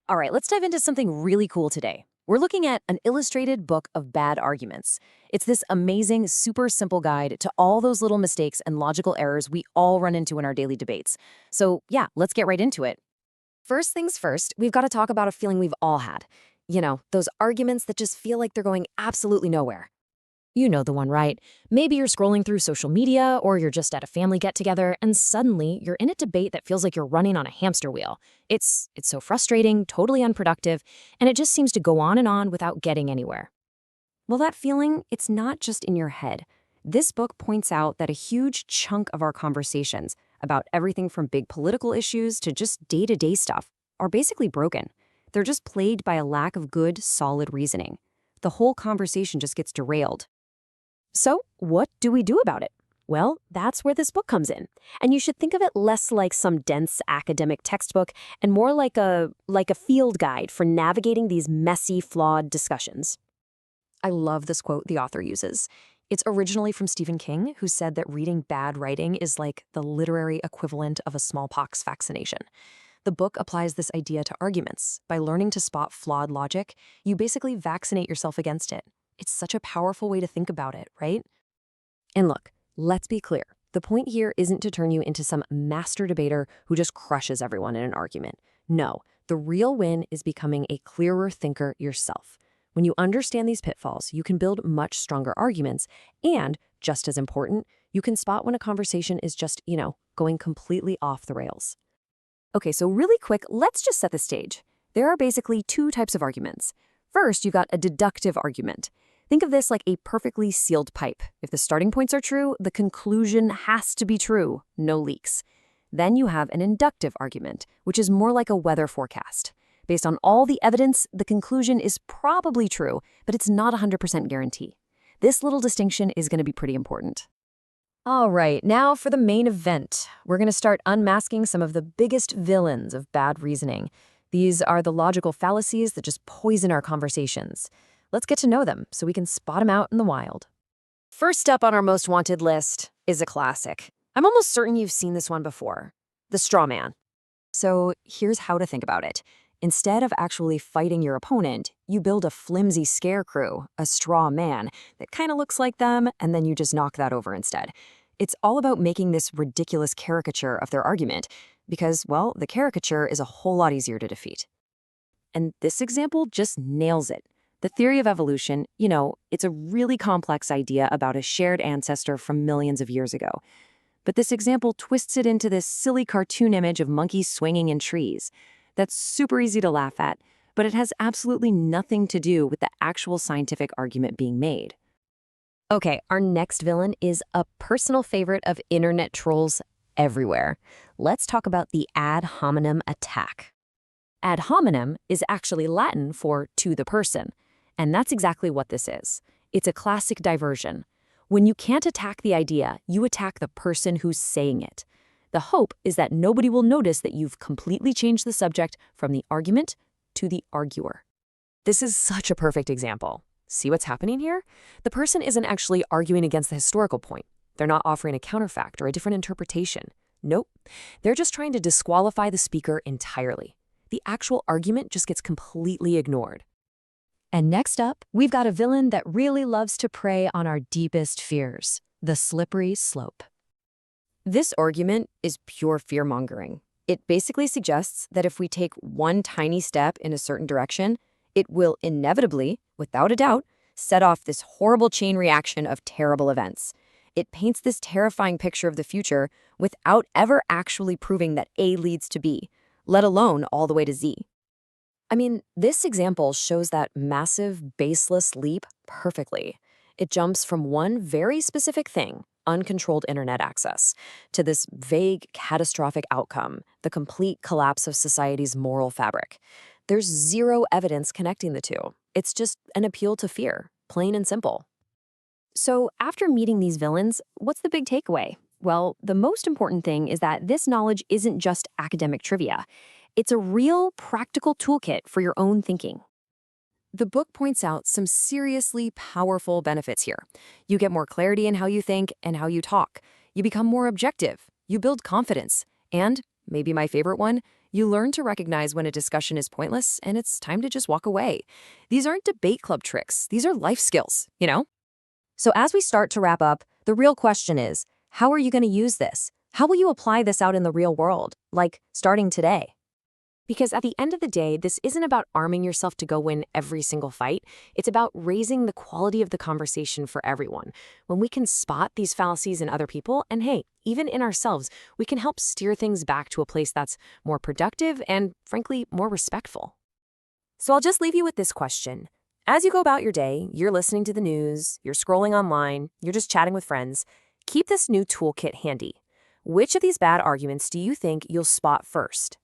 All right, let's dive into something really cool today. We're looking at an illustrated book of bad arguments. It's this amazing, super simple guide to all those little mistakes and logical errors we all run into in our daily debates. So, yeah, let's get right into it. First things first, we've got to talk about a feeling we've all had. You know, those arguments that just feel like they're going absolutely nowhere. You know the one, right? Maybe you're scrolling through social media or you're just at a family get-together and suddenly you're in a debate that feels like you're running on a hamster wheel. It's so frustrating, totally unproductive, and it just seems to go on and on without getting anywhere. Well, that feeling, it's not just in your head. This book points out that a huge chunk of our conversations about everything from big political issues to just day-to-day stuff are basically broken. They're just plagued by a lack of good, solid reasoning. The whole conversation just gets derailed. So, what do we do about it? Well, that's where this book comes in. And you should think of it less like some dense academic textbook and more like a field guide for navigating these messy, flawed discussions. I love this quote the author uses. It's originally from Stephen King, who said that reading bad writing is like the literary equivalent of a smallpox vaccination. The book applies this idea to arguments. By learning to spot flawed logic, you basically vaccinate yourself against it. It's such a powerful way to think about it, right? And look, let's be clear. The point here isn't to turn you into some master debater who just crushes everyone in an argument. No, the real win is becoming a clearer thinker yourself. When you understand these pitfalls, you can build much stronger arguments, and, just as important, you can spot when a conversation is just, going completely off the rails. Okay, so really quick, let's just set the stage. There are basically two types of arguments. First, you've got a deductive argument. Think of this like a perfectly sealed pipe. If the starting points are true, the conclusion has to be true, no leaks. Then you have an inductive argument, which is more like a weather forecast. Based on all the evidence, the conclusion is probably true, but it's not a 100% guarantee. This little distinction is going to be pretty important. All right, now for the main event. We're going to start unmasking some of the biggest villains of bad reasoning. These are the logical fallacies that just poison our conversations. Let's get to know them so we can spot them out in the wild. First up on our most wanted list is a classic. I'm almost certain you've seen this one before. The straw man. So here's how to think about it. Instead of actually fighting your opponent, you build a flimsy scarecrow, a straw man, that kind of looks like them, and then you just knock that over instead. It's all about making this ridiculous caricature of their argument, because, well, the caricature is a whole lot easier to defeat. And this example just nails it. The theory of evolution, it's a really complex idea about a shared ancestor from millions of years ago. But this example twists it into this silly cartoon image of monkeys swinging in trees. That's super easy to laugh at, but it has absolutely nothing to do with the actual scientific argument being made. Okay, our next villain is a personal favorite of internet trolls everywhere. Let's talk about the ad hominem attack. Ad hominem is actually Latin for to the person, and that's exactly what this is. It's a classic diversion. When you can't attack the idea, you attack the person who's saying it. The hope is that nobody will notice that you've completely changed the subject from the argument to the arguer. This is such a perfect example. See what's happening here? The person isn't actually arguing against the historical point. They're not offering a counterfact or a different interpretation. Nope. They're just trying to disqualify the speaker entirely. The actual argument just gets completely ignored. And next up, we've got a villain that really loves to prey on our deepest fears, the slippery slope. This argument is pure fear-mongering. It basically suggests that if we take one tiny step in a certain direction, it will inevitably, without a doubt, set off this horrible chain reaction of terrible events. It paints this terrifying picture of the future without ever actually proving that A leads to B, let alone all the way to Z. I mean, this example shows that massive, baseless leap perfectly. It jumps from one very specific thing, uncontrolled internet access, to this vague, catastrophic outcome, the complete collapse of society's moral fabric. There's zero evidence connecting the two. It's just an appeal to fear, plain and simple. So after meeting these villains, what's the big takeaway? Well, the most important thing is that this knowledge isn't just academic trivia. It's a real, practical toolkit for your own thinking. The book points out some seriously powerful benefits here. You get more clarity in how you think and how you talk. You become more objective. You build confidence. And maybe my favorite one, you learn to recognize when a discussion is pointless and it's time to just walk away. These aren't debate club tricks. These are life skills, you know? So as we start to wrap up, the real question is, how are you going to use this? How will you apply this out in the real world, like starting today? Because at the end of the day, this isn't about arming yourself to go win every single fight. It's about raising the quality of the conversation for everyone. When we can spot these fallacies in other people, and hey, even in ourselves, we can help steer things back to a place that's more productive and, frankly, more respectful. So I'll just leave you with this question. As you go about your day, you're listening to the news, you're scrolling online, you're just chatting with friends, keep this new toolkit handy. Which of these bad arguments do you think you'll spot first?